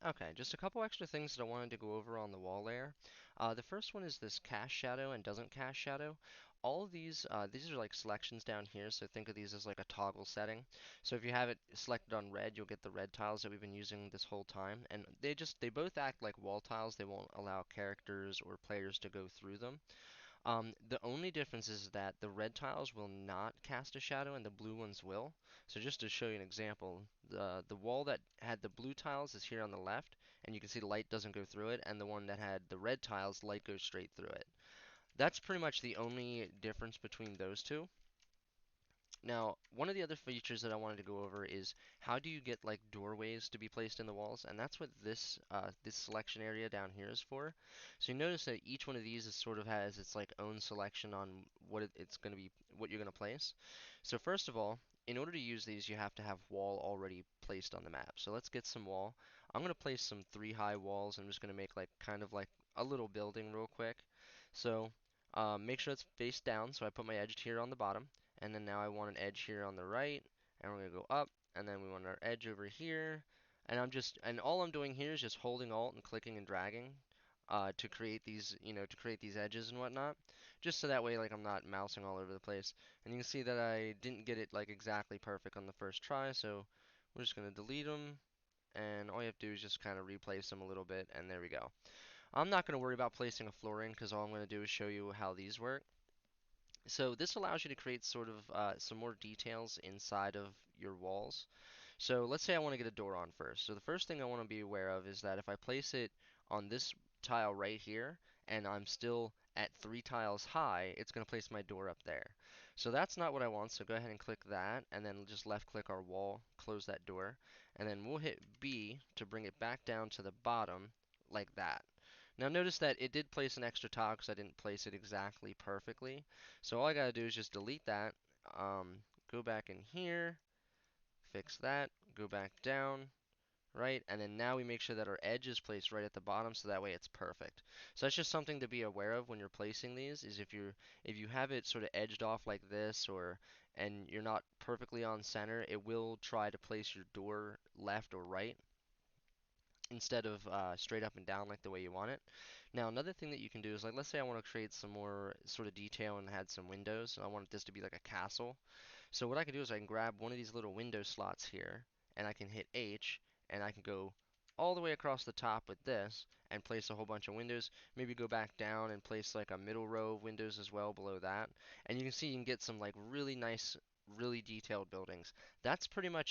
Okay, just a couple extra things that I wanted to go over on the wall layer. The first one is this cast shadow and doesn't cast shadow. All of these are like selections down here, so think of these as like a toggle setting. So if you have it selected on red, you'll get the red tiles that we've been using this whole time, and they both act like wall tiles. They won't allow characters or players to go through them. The only difference is that the red tiles will not cast a shadow and the blue ones will. So just to show you an example, the wall that had the blue tiles is here on the left, and you can see the light doesn't go through it, and the one that had the red tiles, light goes straight through it. That's pretty much the only difference between those two. Now, one of the other features that I wanted to go over is how do you get like doorways to be placed in the walls, and that's what this selection area down here is for. So you notice that each one of these is sort of has its like own selection on what it's going to be, what you're going to place. So first of all, in order to use these, you have to have wall already placed on the map. So let's get some wall. I'm going to place some 3 high walls. I'm just going to make like kind of like a little building real quick. So make sure it's face down. So I put my edge here on the bottom. And then now I want an edge here on the right, and we're gonna go up, and then we want our edge over here, and all I'm doing here is just holding Alt and clicking and dragging to create these, to create these edges and whatnot, just so that way like I'm not mousing all over the place. And you can see that I didn't get it like exactly perfect on the first try, so we're just gonna delete them, and all you have to do is just kind of replace them a little bit, and there we go. I'm not gonna worry about placing a floor in because all I'm gonna do is show you how these work. So this allows you to create sort of some more details inside of your walls. So let's say I want to get a door on first. So the first thing I want to be aware of is that if I place it on this tile right here, and I'm still at 3 tiles high, it's going to place my door up there. So that's not what I want, so go ahead and click that, and then just left click our wall, close that door, and then we'll hit B to bring it back down to the bottom like that. Now notice that it did place an extra tile because I didn't place it exactly perfectly. So all I gotta do is just delete that, go back in here, fix that, go back down, right? And then now we make sure that our edge is placed right at the bottom so that way it's perfect. So that's just something to be aware of when you're placing these is if you have it sort of edged off like this or and you're not perfectly on center, it will try to place your door left or right instead of straight up and down like the way you want it. Now another thing that you can do is like let's say I want to create some more sort of detail and had some windows and I want this to be like a castle. So what I can do is I can grab one of these little window slots here and I can hit H and I can go all the way across the top with this and place a whole bunch of windows. Maybe go back down and place like a middle row of windows as well below that. And you can see you can get some like really nice, really detailed buildings. That's pretty much it.